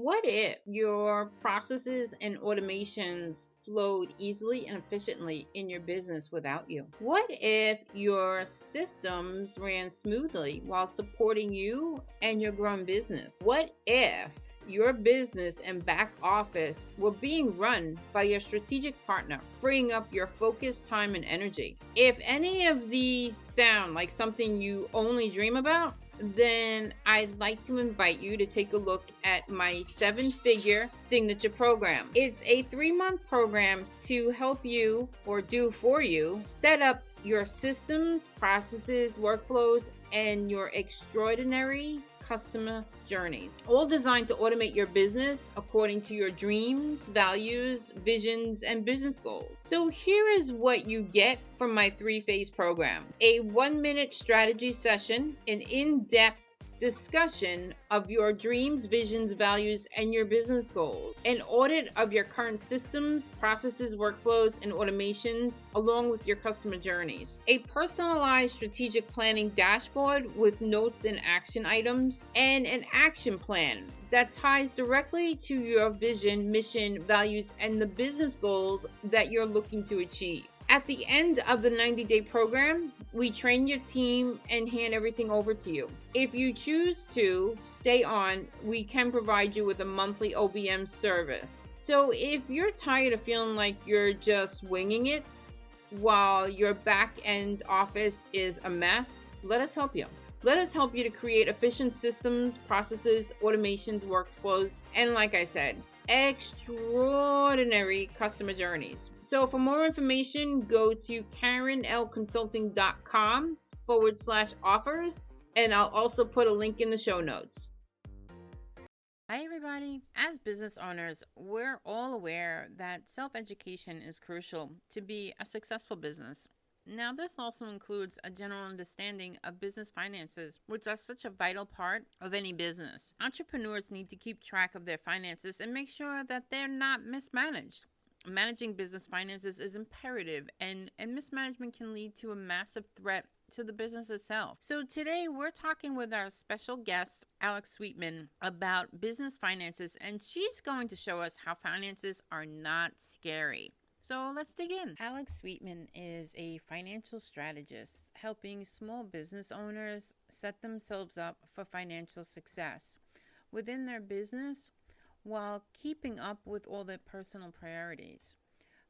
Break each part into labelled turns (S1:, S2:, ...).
S1: What if your processes and automations flowed easily and efficiently in your business without you? What if your systems ran smoothly while supporting you and your growing business? What if your business and back office were being run by your strategic partner, freeing up your focus, time, and energy? If any of these sound like something you only dream about, then I'd like to invite you to take a look at my 7-figure signature program. It's a 3-month program to help you, or do for you, set up your systems, processes, workflows, and your extraordinary customer journeys, all designed to automate your business according to your dreams, values, visions, and business goals. So here is what you get from my 3-phase program: a 1-minute strategy session, an in-depth discussion of your dreams, visions, values, and your business goals, an audit of your current systems, processes, workflows, and automations, along with your customer journeys, a personalized strategic planning dashboard with notes and action items, and an action plan that ties directly to your vision, mission, values, and the business goals that you're looking to achieve. At the end of the 90-day program, we train your team and hand everything over to you. If you choose to stay on, we can provide you with a monthly OBM service. So if you're tired of feeling like you're just winging it while your back-end office is a mess, let us help you. Let us help you to create efficient systems, processes, automations, workflows, and like I said, extraordinary customer journeys. So for more information, go to karenlconsulting.com/offers, and I'll also put a link in the show notes.
S2: Hi everybody. As business owners, we're all aware that self-education is crucial to be a successful business. Now, this also includes a general understanding of business finances, which are such a vital part of any business. Entrepreneurs need to keep track of their finances and make sure that they're not mismanaged. Managing business finances is imperative, and mismanagement can lead to a massive threat to the business itself. So today we're talking with our special guest, Alex Sweetman, about business finances, and she's going to show us how finances are not scary. So let's dig in. Alex Sweetman is a financial strategist helping small business owners set themselves up for financial success within their business while keeping up with all their personal priorities.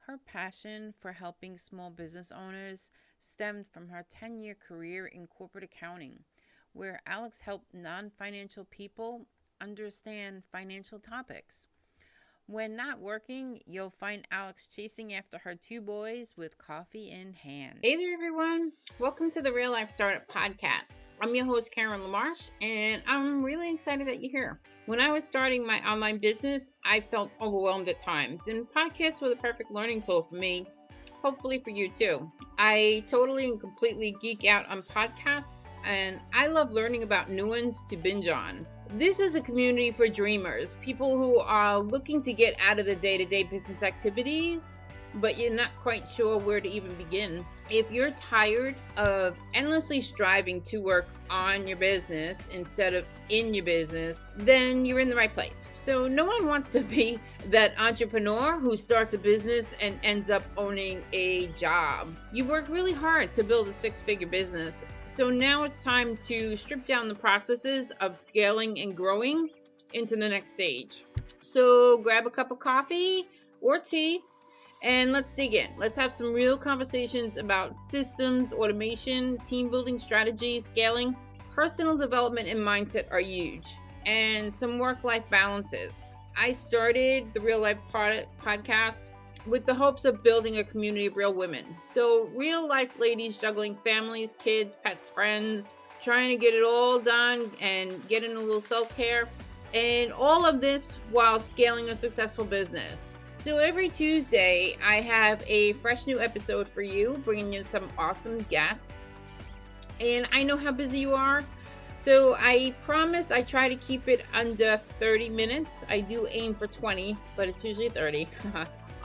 S2: Her passion for helping small business owners stemmed from her 10-year career in corporate accounting, where Alex helped non-financial people understand financial topics. When not working, you'll find Alex chasing after her 2 boys with coffee in hand.
S1: Hey there, everyone. Welcome to the Real Life Startup Podcast. I'm your host, Karen LaMarche, and I'm really excited that you're here. When I was starting my online business, I felt overwhelmed at times, and podcasts were the perfect learning tool for me, hopefully for you too. I totally and completely geek out on podcasts, and I love learning about new ones to binge on. This is a community for dreamers, people who are looking to get out of the day-to-day business activities, but you're not quite sure where to even begin. If you're tired of endlessly striving to work on your business instead of in your business, then you're in the right place. So no one wants to be that entrepreneur who starts a business and ends up owning a job. You work really hard to build a 6-figure business. So now it's time to strip down the processes of scaling and growing into the next stage. So grab a cup of coffee or tea, and let's dig in. Let's have some real conversations about systems, automation, team building strategies, scaling. Personal development and mindset are huge, and some work-life balances. I started the Real Life podcast with the hopes of building a community of real women. So real life ladies juggling families, kids, pets, friends, trying to get it all done and getting a little self-care, and all of this while scaling a successful business. So every Tuesday, I have a fresh new episode for you, bringing you some awesome guests. And I know how busy you are, so I promise I try to keep it under 30 minutes. I do aim for 20, but it's usually 30.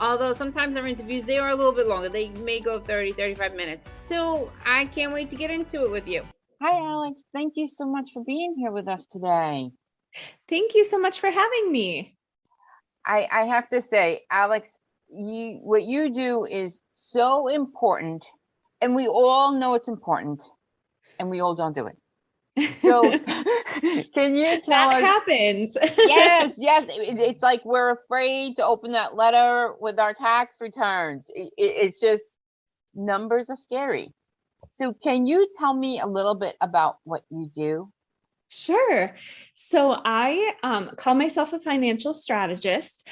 S1: Although sometimes our interviews, they are a little bit longer. They may go 30, 35 minutes. So I can't wait to get into it with you. Hi, Alex. Thank you so much for being here with us today.
S3: Thank you so much for having me.
S1: I have to say, Alex, what you do is so important, and we all know it's important, and we all don't do it. So can you tell
S3: That
S1: us?
S3: happens.
S1: Yes, yes. It's like we're afraid to open that letter with our tax returns. It's just numbers are scary. So can you tell me a little bit about what you do?
S3: Sure. So I call myself a financial strategist.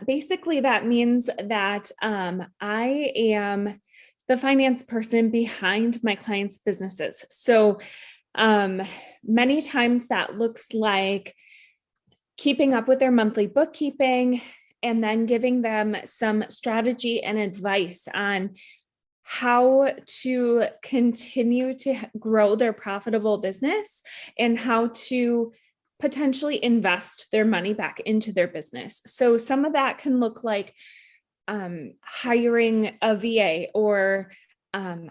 S3: Basically, that means that I am the finance person behind my clients' businesses. So many times that looks like keeping up with their monthly bookkeeping and then giving them some strategy and advice on how to continue to grow their profitable business and how to potentially invest their money back into their business. So some of that can look like hiring a VA or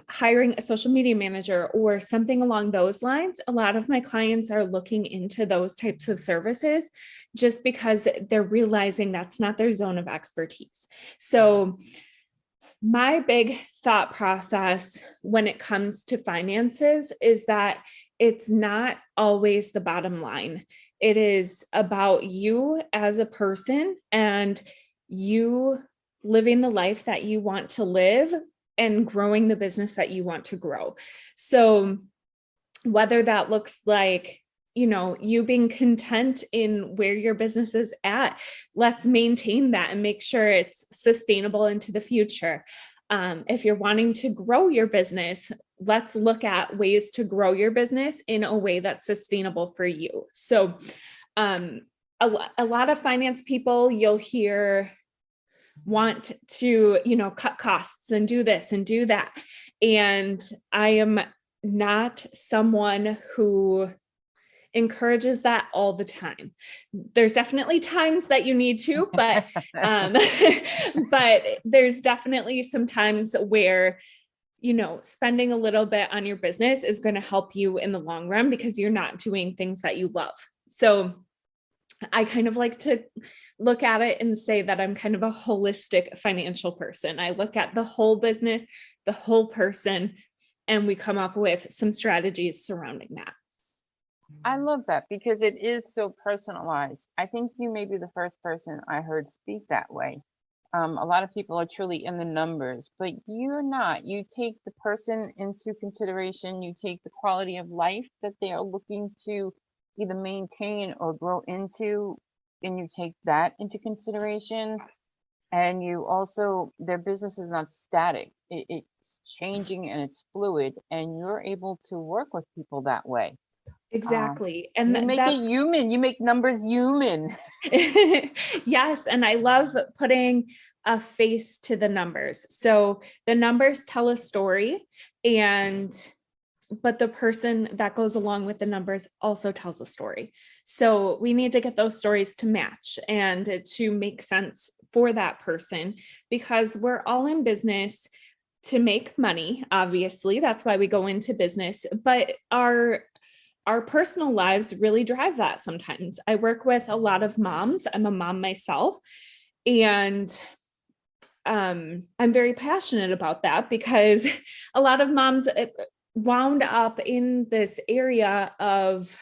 S3: hiring a social media manager or something along those lines. A lot of my clients are looking into those types of services just because they're realizing that's not their zone of expertise. So my big thought process when it comes to finances is that it's not always the bottom line. It is about you as a person and you living the life that you want to live and growing the business that you want to grow. So whether that looks like, you being content in where your business is at, let's maintain that and make sure it's sustainable into the future. If you're wanting to grow your business, let's look at ways to grow your business in a way that's sustainable for you. So a lot of finance people you'll hear want to, cut costs and do this and do that. And I am not someone who encourages that all the time. There's definitely times that you need to, but but there's definitely some times where spending a little bit on your business is going to help you in the long run because you're not doing things that you love. So I kind of like to look at it and say that I'm kind of a holistic financial person. I look at the whole business, the whole person, and we come up with some strategies surrounding that.
S1: I love that because it is so personalized. I think you may be the first person I heard speak that way. A lot of people are truly in the numbers, but you're not. You take the person into consideration. You take the quality of life that they are looking to either maintain or grow into, and you take that into consideration. And you also, their business is not static. It's changing and it's fluid, and you're able to work with people that way.
S3: Exactly. And
S1: you make it human. You make numbers human.
S3: Yes. And I love putting a face to the numbers. So the numbers tell a story, but the person that goes along with the numbers also tells a story. So we need to get those stories to match and to make sense for that person, because we're all in business to make money. Obviously, that's why we go into business, but our personal lives really drive that sometimes. I work with a lot of moms. I'm a mom myself, and I'm very passionate about that because a lot of moms wound up in this area of,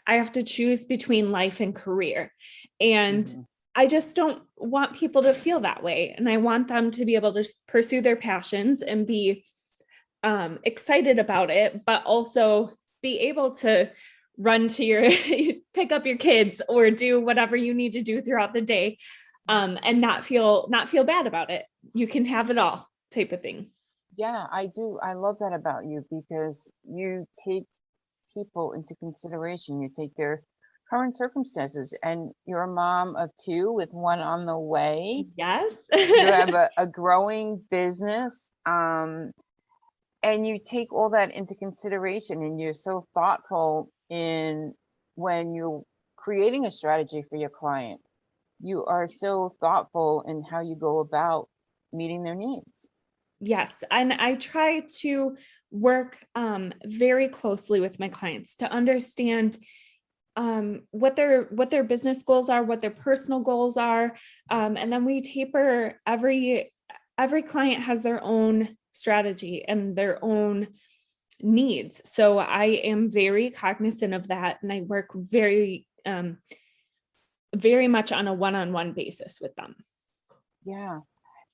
S3: I have to choose between life and career. And I just don't want people to feel that way. And I want them to be able to pursue their passions and be excited about it, but also be able to run to your pick up your kids or do whatever you need to do throughout the day, and not feel bad about it. You can have it all, type of thing.
S1: Yeah, I do. I love that about you because you take people into consideration. You take their current circumstances, and you're a mom of two with one on the way.
S3: Yes.
S1: You have a growing business. And you take all that into consideration, and you're so thoughtful in when you're creating a strategy for your client. You are so thoughtful in how you go about meeting their needs.
S3: Yes. And I try to work very closely with my clients to understand what their business goals are, what their personal goals are. And then we taper. Every client has their own strategy and their own needs. So I am very cognizant of that. And I work very much on a one-on-one basis with them.
S1: Yeah.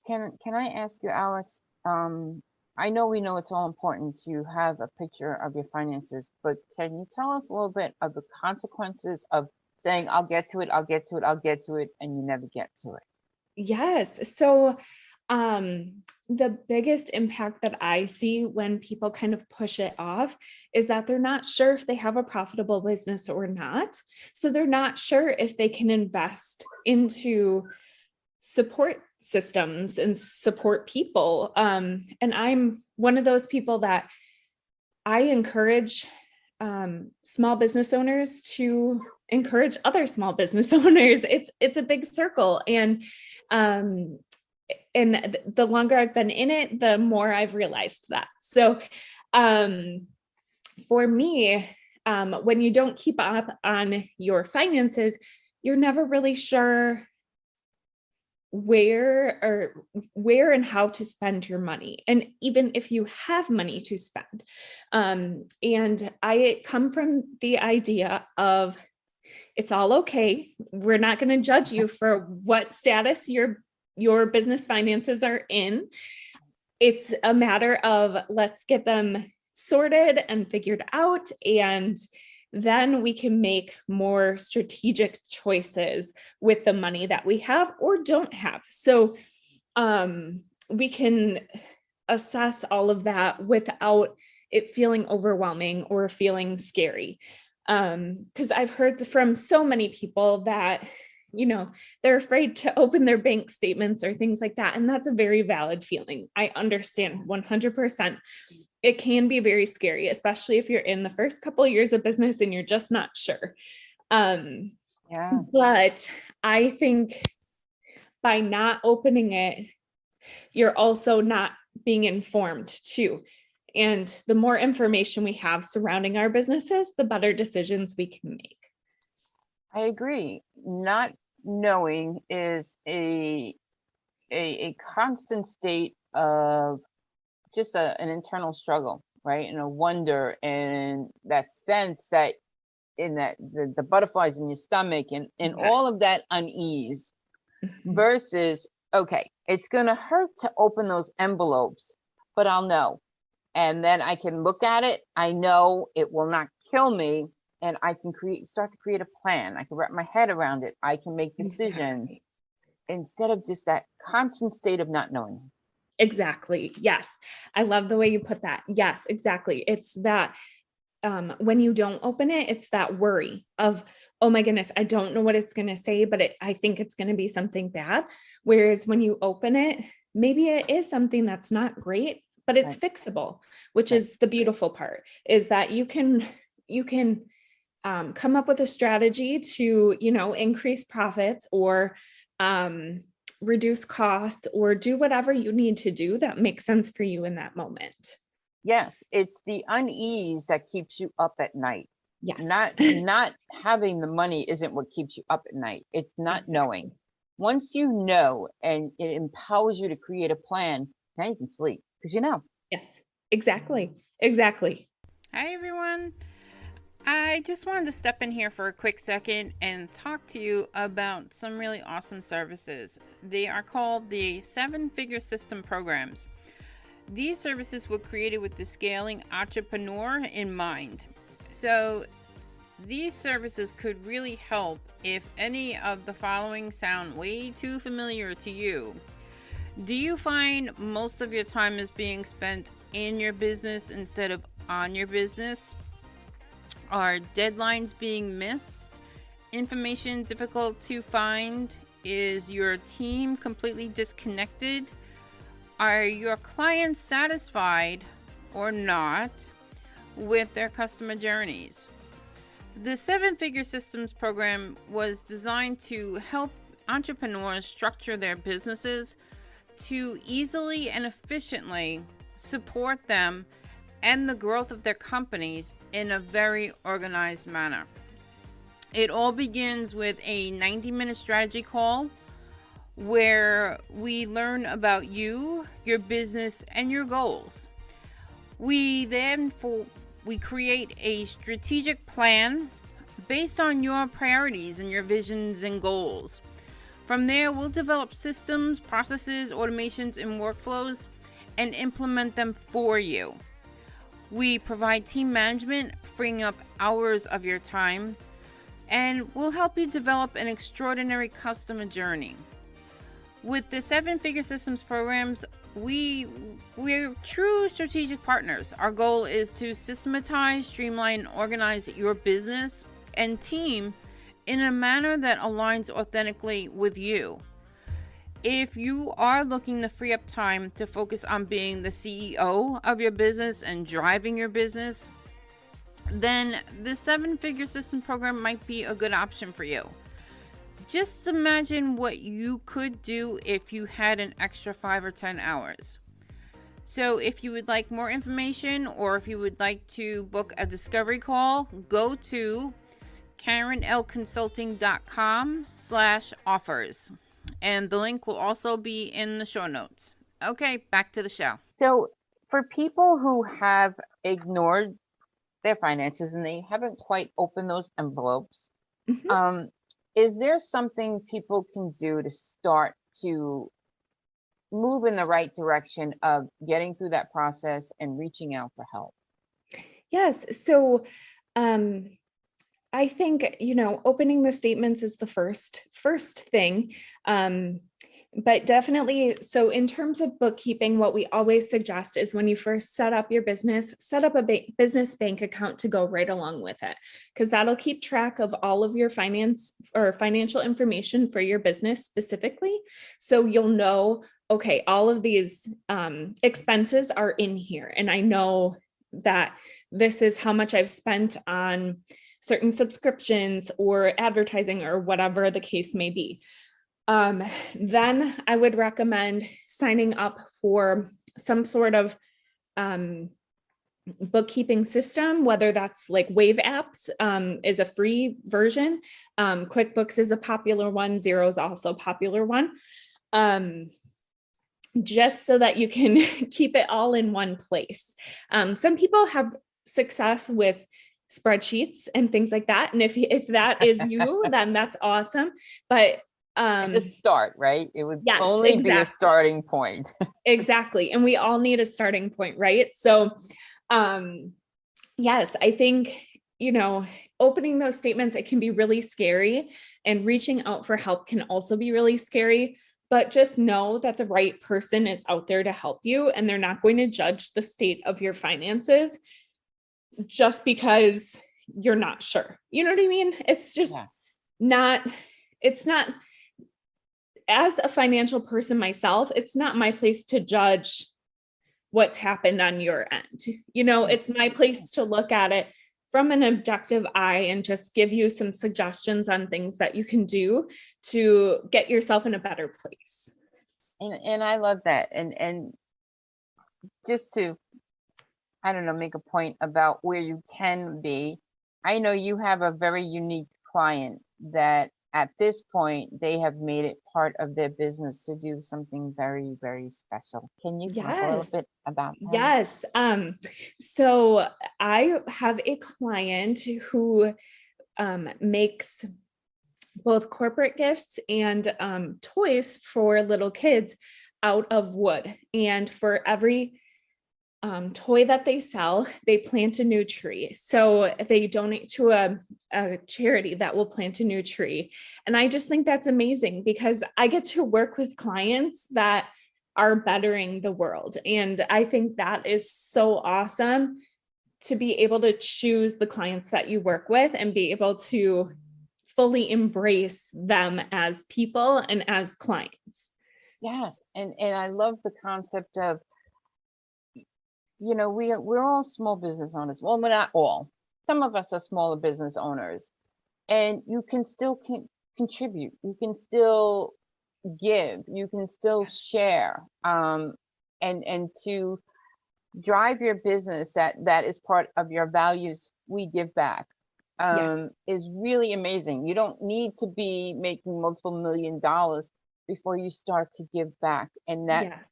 S1: Can I ask you, Alex, I know we know it's all important to have a picture of your finances, but can you tell us a little bit of the consequences of saying, I'll get to it, I'll get to it, I'll get to it, and you never get to it?
S3: Yes. So the biggest impact that I see when people kind of push it off is that they're not sure if they have a profitable business or not. So they're not sure if they can invest into support systems and support people. And I'm one of those people that I encourage small business owners to encourage other small business owners. It's a big circle. And the longer I've been in it, the more I've realized that. So for me, when you don't keep up on your finances, you're never really sure where and how to spend your money. And even if you have money to spend. And I come from the idea of it's all okay. We're not going to judge you for what status your business finances are in. It's a matter of let's get them sorted and figured out, and then we can make more strategic choices with the money that we have or don't have. So we can assess all of that without it feeling overwhelming or feeling scary. Because I've heard from so many people that, they're afraid to open their bank statements or things like that. And that's a very valid feeling. I understand 100%. It can be very scary, especially if you're in the first couple of years of business and you're just not sure. But I think by not opening it, you're also not being informed too. And the more information we have surrounding our businesses, the better decisions we can make.
S1: I agree. Not knowing is a constant state of just an internal struggle, right? And a wonder, and that sense that in that the butterflies in your stomach and
S3: Yes.
S1: all of that unease versus, okay, it's going to hurt to open those envelopes, but I'll know. And then I can look at it. I know it will not kill me. And I can start to create a plan. I can wrap my head around it. I can make decisions instead of just that constant state of not knowing.
S3: Exactly. Yes. I love the way you put that. Yes, exactly. It's that when you don't open it, it's that worry of, oh my goodness, I don't know what it's going to say, but I think it's going to be something bad. Whereas when you open it, maybe it is something that's not great, but it's fixable, which is the beautiful part, is that you can come up with a strategy to, increase profits or reduce costs or do whatever you need to do that makes sense for you in that moment.
S1: Yes, it's the unease that keeps you up at night.
S3: Yes.
S1: Not having the money isn't what keeps you up at night. It's not knowing. Once you know and it empowers you to create a plan, now you can sleep because you know.
S3: Yes, exactly. Exactly.
S2: Hi, everyone. I just wanted to step in here for a quick second and talk to you about some really awesome services. They are called the 7-Figure System programs. These services were created with the scaling entrepreneur in mind. So these services could really help if any of the following sound way too familiar to you. Do you find most of your time is being spent in your business instead of on your business? Are deadlines being missed? Information difficult to find? Is your team completely disconnected? Are your clients satisfied or not with their customer journeys? The 7-Figure Systems program was designed to help entrepreneurs structure their businesses to easily and efficiently support them and the growth of their companies in a very organized manner. It all begins with a 90-minute strategy call where we learn about you, your business, and your goals. We create a strategic plan based on your priorities and your visions and goals. From there, we'll develop systems, processes, automations, and workflows and implement them for you. We provide team management, freeing up hours of your time, and we'll help you develop an extraordinary customer journey. With the 7-Figure Systems programs, we're true strategic partners. Our goal is to systematize, streamline, and organize your business and team in a manner that aligns authentically with you. If you are looking to free up time to focus on being the CEO of your business and driving your business, then the 7-Figure System program might be a good option for you. Just imagine what you could do if you had an extra 5 or 10 hours. So if you would like more information, or if you would like to book a discovery call, go to KarenLConsulting.com/offers. And the link will also be in the show notes. Okay, back to the show.
S1: So for people who have ignored their finances and they haven't quite opened those envelopes, is there something people can do to start to move in the right direction of getting through that process and reaching out for help?
S3: Yes. So I think, opening the statements is the first thing. But definitely, so in terms of bookkeeping, what we always suggest is when you first set up your business, set up a business bank account to go right along with it, because that'll keep track of all of your financial information for your business specifically. So you'll know, okay, all of these expenses are in here, and I know that this is how much I've spent on certain subscriptions or advertising or whatever the case may be. Then I would recommend signing up for some sort of bookkeeping system, whether that's like Wave Apps is a free version. QuickBooks is a popular one. Xero is also a popular one. Just so that you can keep it all in one place. Some people have success with spreadsheets and things like that. And if that is you, then that's awesome. But
S1: it's a start, right? It would be a starting point.
S3: Exactly. And we all need a starting point, right? So yes, I think, opening those statements, it can be really scary, and reaching out for help can also be really scary. But just know that the right person is out there to help you, and they're not going to judge the state of your finances just because you're not sure. You know what I mean? It's just it's not, as a financial person myself, it's not my place to judge what's happened on your end. It's my place to look at it from an objective eye and just give you some suggestions on things that you can do to get yourself in a better place.
S1: And I love that. And just to, make a point about where you can be. I know you have a very unique client that at this point, they have made it part of their business to do something very, very special. Can you talk a little bit about that?
S3: Yes. So I have a client who makes both corporate gifts and toys for little kids out of wood. And for every toy that they sell, they plant a new tree. So they donate to a charity that will plant a new tree. And I just think that's amazing, because I get to work with clients that are bettering the world. And I think that is so awesome, to be able to choose the clients that you work with and be able to fully embrace them as people and as clients.
S1: Yes. And I love the concept of, we're all small business owners. Well, we're not all. Some of us are smaller business owners, and you can still contribute. You can still give. You can still share. And to drive your business, that is part of your values. We give back.
S3: Yes.
S1: is really amazing. You don't need to be making multiple $1 million before you start to give back. And
S3: Yes.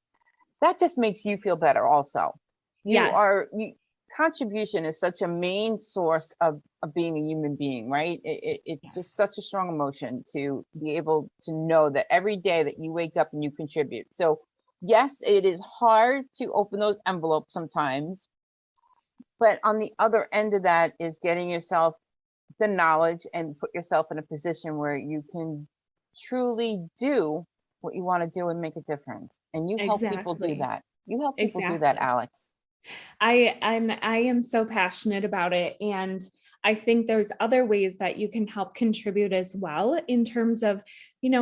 S1: that just makes you feel better also.
S3: Yes.
S1: Contribution is such a main source of being a human being, right? It's
S3: Yes.
S1: just such a strong emotion to be able to know that every day that you wake up and you contribute. So yes, it is hard to open those envelopes sometimes, but on the other end of that is getting yourself the knowledge and put yourself in a position where you can truly do what you want to do and make a difference. And you help people do
S3: Exactly.
S1: that. You help people do that,
S3: Exactly.
S1: Alex.
S3: I am so passionate about it. And I think there's other ways that you can help contribute as well in terms of,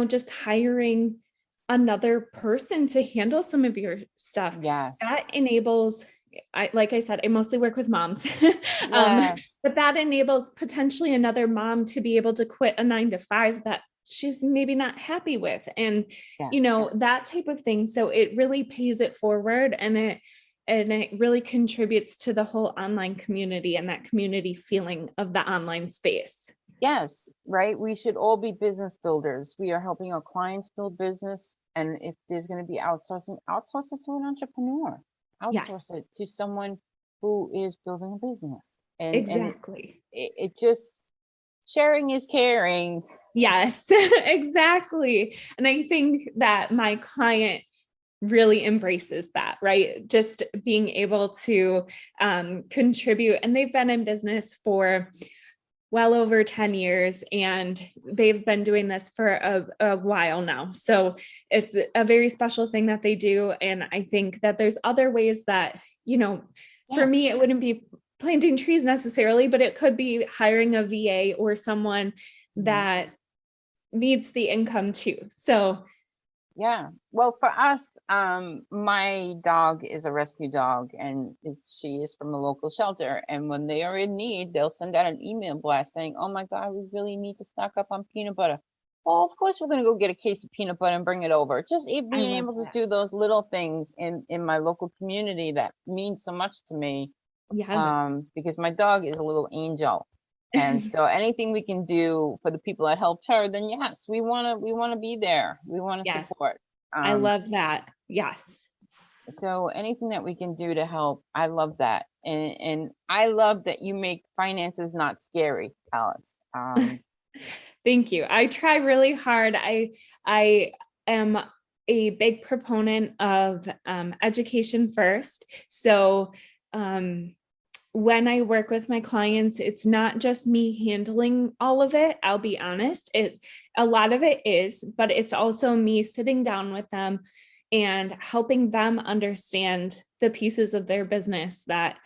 S3: just hiring another person to handle some of your stuff.
S1: Yes.
S3: That enables, like I said, I mostly work with moms.
S1: Yes.
S3: But that enables potentially another mom to be able to quit a 9 to 5 that she's maybe not happy with. And,
S1: Yes.
S3: that type of thing. So it really pays it forward, and it really contributes to the whole online community and that community feeling of the online space.
S1: Yes, right. We should all be business builders. We are helping our clients build business. And if there's going to be outsourcing, outsource it to an entrepreneur.
S3: Yes,
S1: Outsource it to someone who is building a business. And
S3: exactly.
S1: it just, sharing is caring.
S3: Yes, exactly. And I think that my client really embraces that, right? Just being able to contribute. And they've been in business for well over 10 years, and they've been doing this for a while now. So it's a very special thing that they do. And I think that there's other ways that, for
S1: Yes.
S3: me, it wouldn't be planting trees necessarily, but it could be hiring a VA or someone that needs the income too. So
S1: Yeah. Well, for us, my dog is a rescue dog, and she is from a local shelter. And when they are in need, they'll send out an email blast saying, "Oh my God, we really need to stock up on peanut butter." Well, of course, we're going to go get a case of peanut butter and bring it over. Just
S3: I
S1: being
S3: love
S1: able to
S3: that.
S1: do those little things in my local community that means so much to me.
S3: Yes.
S1: Because my dog is a little angel. And so anything we can do for the people that helped her, then yes, we want to be there. We want to
S3: Yes.
S1: support.
S3: I
S1: Um,
S3: love that. Yes.
S1: so anything that we can do to help, I love that. And I love that you make finances not scary, Alex.
S3: Thank you. I try really hard. I am a big proponent of education first. So when I work with my clients, it's not just me handling all of it. I'll be honest. A lot of it is, but it's also me sitting down with them and helping them understand the pieces of their business that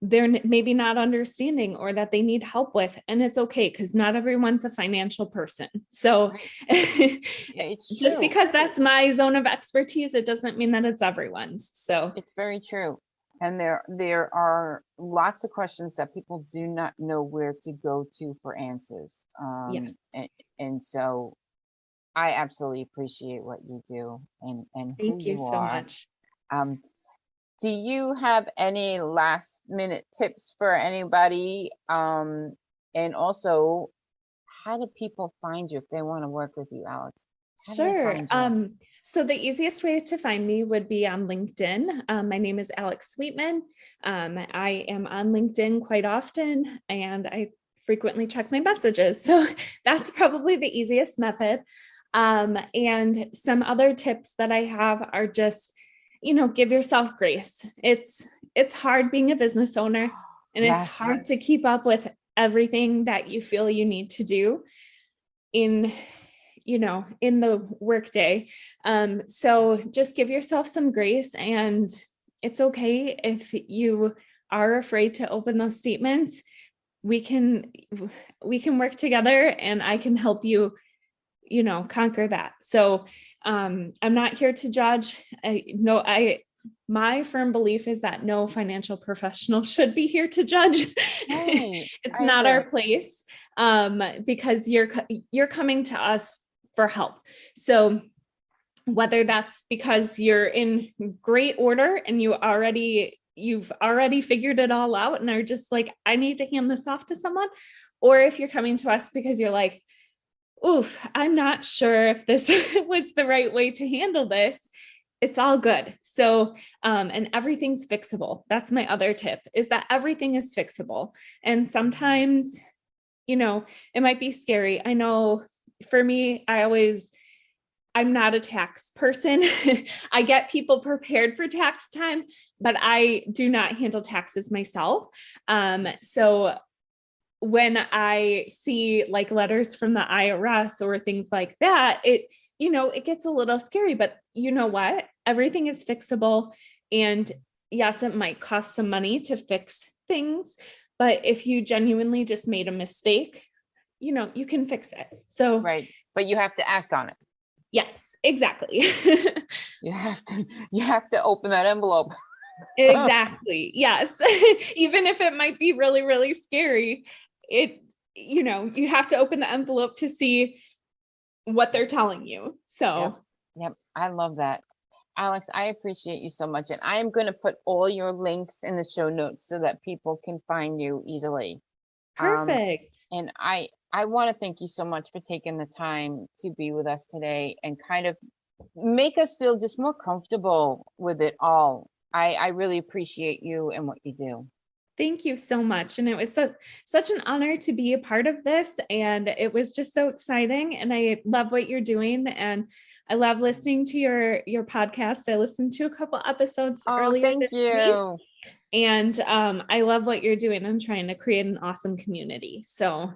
S3: they're maybe not understanding or that they need help with. And it's okay, because not everyone's a financial person. So
S1: It's
S3: just
S1: true.
S3: because that's my zone of expertise, it doesn't mean that it's everyone's. So
S1: It's very true. And there are lots of questions that people do not know where to go to for answers.
S3: yes,
S1: And so I absolutely appreciate what you do and who
S3: thank you
S1: you
S3: so
S1: are.
S3: much.
S1: Um, do you have any last minute tips for anybody? And also, how do people find you if they want to work with you, Alex? How do they
S3: Sure.
S1: find you?
S3: So the easiest way to find me would be on LinkedIn. My name is Alex Sweetman. I am on LinkedIn quite often, and I frequently check my messages. So that's probably the easiest method. And some other tips that I have are just, give yourself grace. It's hard being a business owner, and it's
S1: Yes.
S3: hard to keep up with everything that you feel you need to do in in the workday. So just give yourself some grace, and it's okay if you are afraid to open those statements. We can work together, and I can help you, conquer that. So I'm not here to judge. My firm belief is that no financial professional should be here to judge.
S1: Right.
S3: It's
S1: I
S3: not
S1: agree.
S3: our place, because you're coming to us for help. So whether that's because you're in great order and you already you've already figured it all out and are just like, I need to hand this off to someone. Or if you're coming to us because you're like, oof, I'm not sure if this was the right way to handle this. It's all good. So, and everything's fixable. That's my other tip, is that everything is fixable. And sometimes, it might be scary. I know for me, I'm not a tax person. I get people prepared for tax time, but I do not handle taxes myself. So when I see like letters from the IRS or things like that, it gets a little scary, but you know what? Everything is fixable. And yes, it might cost some money to fix things, but if you genuinely just made a mistake, you can fix it. So,
S1: Right. But you have to act on it.
S3: yes, exactly.
S1: You have to open that envelope.
S3: Exactly. Yes. Even if it might be really, really scary, you have to open the envelope to see what they're telling you. So,
S1: Yep. I love that. Alex, I appreciate you so much. And I am going to put all your links in the show notes so that people can find you easily.
S3: perfect.
S1: And I want to thank you so much for taking the time to be with us today and kind of make us feel just more comfortable with it all. I really appreciate you and what you do.
S3: Thank you so much. And it was such an honor to be a part of this. And it was just so exciting. And I love what you're doing. And I love listening to your podcast. I listened to a couple episodes earlier
S1: Thank
S3: this week.
S1: you.
S3: And I love what you're doing and trying to create an awesome community. So,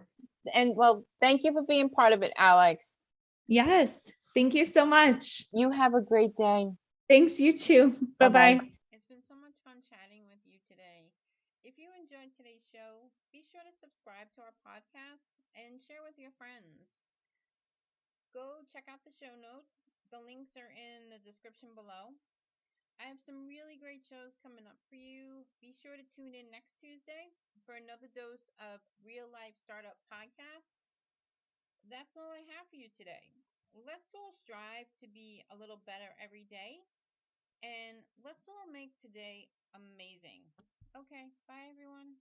S1: And well, thank you for being part of it, Alex.
S3: yes, thank you so much.
S1: You have a great day.
S3: Thanks, you too. Bye-bye.
S2: It's been so much fun chatting with you today. If you enjoyed today's show, be sure to subscribe to our podcast and share with your friends. Go check out the show notes. The links are in the description below. I have some really great shows coming up for you. Be sure to tune in next Tuesday for another dose of real life startup podcasts. That's all I have for you today. Let's all strive to be a little better every day, and let's all make today amazing. Okay, bye everyone.